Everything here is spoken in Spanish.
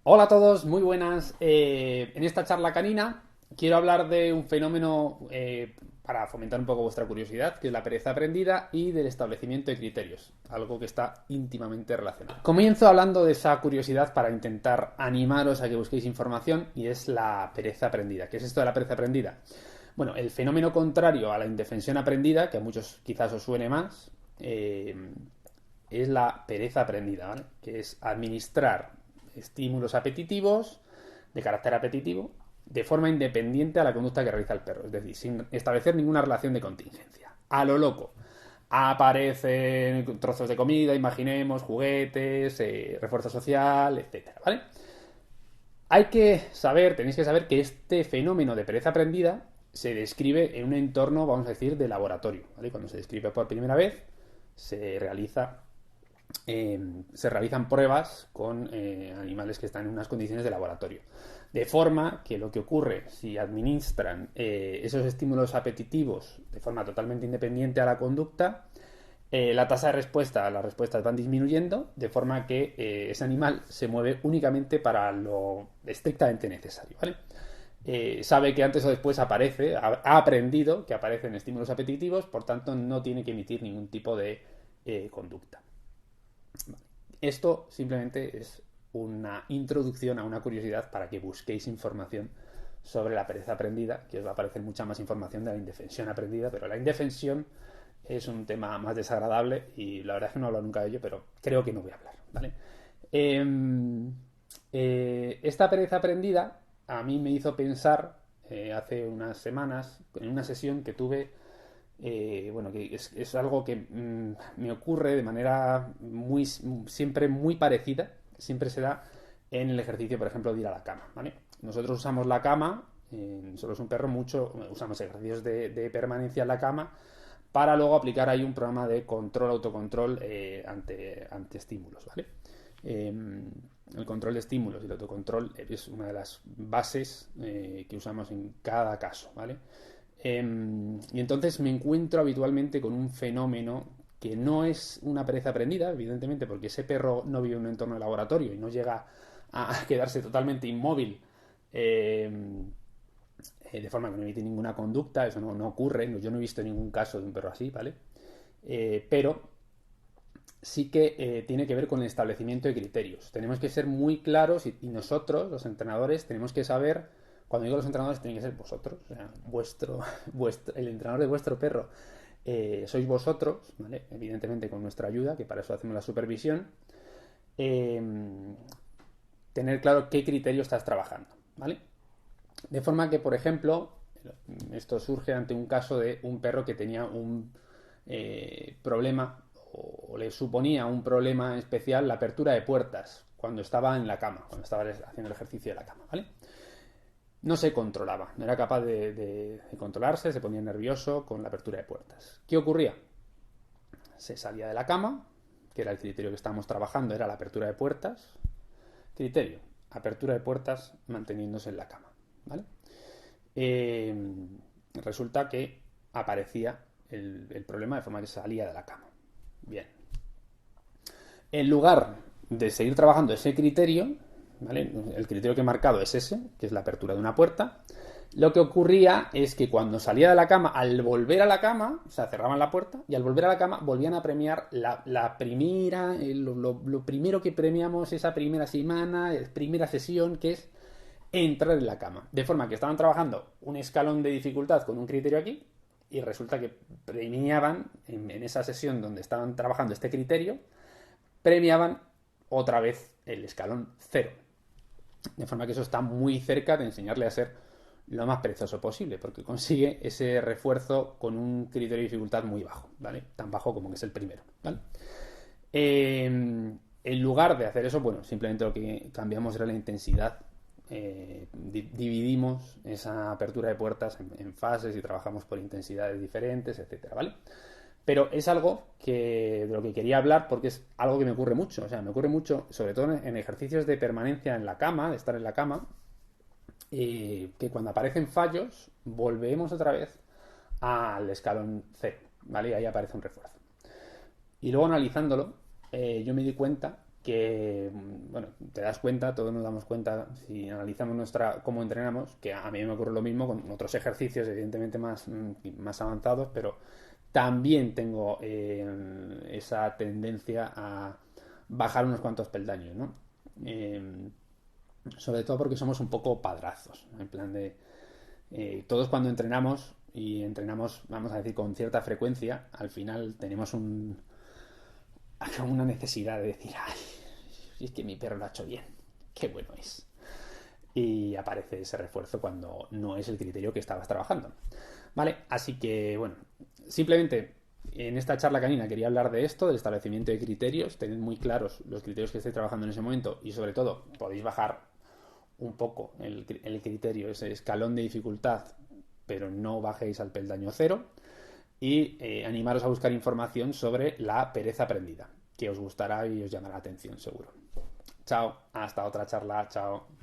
Hola a todos, muy buenas. En esta charla canina quiero hablar de un fenómeno para fomentar un poco vuestra curiosidad, que es la pereza aprendida y del establecimiento de criterios, algo que está íntimamente relacionado. Comienzo hablando de esa curiosidad para intentar animaros a que busquéis información y es la pereza aprendida. ¿Qué es esto de la pereza aprendida? Bueno, el fenómeno contrario a la indefensión aprendida, que a muchos quizás os suene más, es la pereza aprendida, ¿vale? Que es administrar estímulos apetitivos, de carácter apetitivo, de forma independiente a la conducta que realiza el perro, es decir, sin establecer ninguna relación de contingencia. A lo loco. Aparecen trozos de comida, imaginemos, juguetes, refuerzo social, etcétera, ¿vale? Tenéis que saber que este fenómeno de pereza aprendida se describe en un entorno, vamos a decir, de laboratorio, ¿vale? Cuando se describe por primera vez, se realiza se realizan pruebas con animales que están en unas condiciones de laboratorio. De forma que lo que ocurre si administran esos estímulos apetitivos de forma totalmente independiente a la conducta, la tasa de respuesta, las respuestas van disminuyendo, de forma que ese animal se mueve únicamente para lo estrictamente necesario, ¿vale? Sabe que antes o después ha aprendido que aparecen estímulos apetitivos, por tanto no tiene que emitir ningún tipo de conducta. Esto simplemente es una introducción a una curiosidad para que busquéis información sobre la pereza aprendida, que os va a aparecer mucha más información de la indefensión aprendida, pero la indefensión es un tema más desagradable y la verdad es que no hablo nunca de ello, pero creo que no voy a hablar, ¿vale? Esta pereza aprendida a mí me hizo pensar hace unas semanas en una sesión que tuve bueno, que es algo que me ocurre de manera siempre muy parecida, siempre se da en el ejercicio, por ejemplo, de ir a la cama, ¿vale? Nosotros usamos la cama, nosotros un perro mucho, usamos ejercicios de permanencia en la cama para luego aplicar ahí un programa de control, autocontrol ante estímulos, ¿vale? El control de estímulos y el autocontrol es una de las bases que usamos en cada caso, ¿vale? Y entonces me encuentro habitualmente con un fenómeno que no es una pereza aprendida, evidentemente, porque ese perro no vive en un entorno de laboratorio y no llega a quedarse totalmente inmóvil de forma que no emite ninguna conducta, eso no ocurre, yo no he visto ningún caso de un perro así, ¿vale? Pero sí que tiene que ver con el establecimiento de criterios. Tenemos que ser muy claros y nosotros, los entrenadores, tenemos que saber. Cuando digo los entrenadores, tienen que ser vosotros, o sea, el entrenador de vuestro perro sois vosotros, ¿vale? Evidentemente con nuestra ayuda, que para eso hacemos la supervisión. Eh, Tener claro qué criterio estás trabajando, ¿vale? De forma que, por ejemplo, esto surge ante un caso de un perro que tenía un problema o le suponía un problema especial la apertura de puertas cuando estaba en la cama, cuando estaba haciendo el ejercicio de la cama, ¿vale? No se controlaba, no era capaz de controlarse, se ponía nervioso con la apertura de puertas. ¿Qué ocurría? Se salía de la cama, que era el criterio que estábamos trabajando, era la apertura de puertas. Criterio, apertura de puertas manteniéndose en la cama, ¿vale? Resulta que aparecía el problema de forma que salía de la cama. Bien. En lugar de seguir trabajando ese criterio, ¿vale? El criterio que he marcado es ese, que es la apertura de una puerta. Lo que ocurría es que cuando salía de la cama, al volver a la cama, o sea, cerraban la puerta y al volver a la cama volvían a premiar la primera, lo primero que premiamos esa primera semana, primera sesión, que es entrar en la cama. De forma que estaban trabajando un escalón de dificultad con un criterio aquí y resulta que premiaban en esa sesión donde estaban trabajando este criterio, premiaban otra vez el escalón cero. De forma que eso está muy cerca de enseñarle a ser lo más perezoso posible, porque consigue ese refuerzo con un criterio de dificultad muy bajo, ¿vale? Tan bajo como que es el primero, ¿vale? En lugar de hacer eso, bueno, simplemente lo que cambiamos era la intensidad. Dividimos esa apertura de puertas en fases y trabajamos por intensidades diferentes, etcétera, ¿vale? Pero es algo de lo que quería hablar porque es algo que me ocurre mucho. O sea, me ocurre mucho, sobre todo en ejercicios de permanencia en la cama, de estar en la cama, que cuando aparecen fallos, volvemos otra vez al escalón cero, ¿vale? Y ahí aparece un refuerzo. Y luego analizándolo, yo me di cuenta que, bueno, te das cuenta, todos nos damos cuenta, si analizamos cómo entrenamos, que a mí me ocurre lo mismo con otros ejercicios, evidentemente más avanzados, pero también tengo esa tendencia a bajar unos cuantos peldaños, ¿no? Sobre todo porque somos un poco padrazos, ¿no? En plan de, todos cuando entrenamos, y entrenamos, vamos a decir, con cierta frecuencia, al final tenemos una necesidad de decir, ay, es que mi perro lo ha hecho bien, qué bueno es. Y aparece ese refuerzo cuando no es el criterio que estabas trabajando. Vale, así que bueno, simplemente en esta charla canina quería hablar de esto, del establecimiento de criterios, tened muy claros los criterios que estéis trabajando en ese momento y sobre todo podéis bajar un poco el criterio, ese escalón de dificultad, pero no bajéis al peldaño cero y animaros a buscar información sobre la pereza aprendida, que os gustará y os llamará la atención seguro. Chao, hasta otra charla, chao.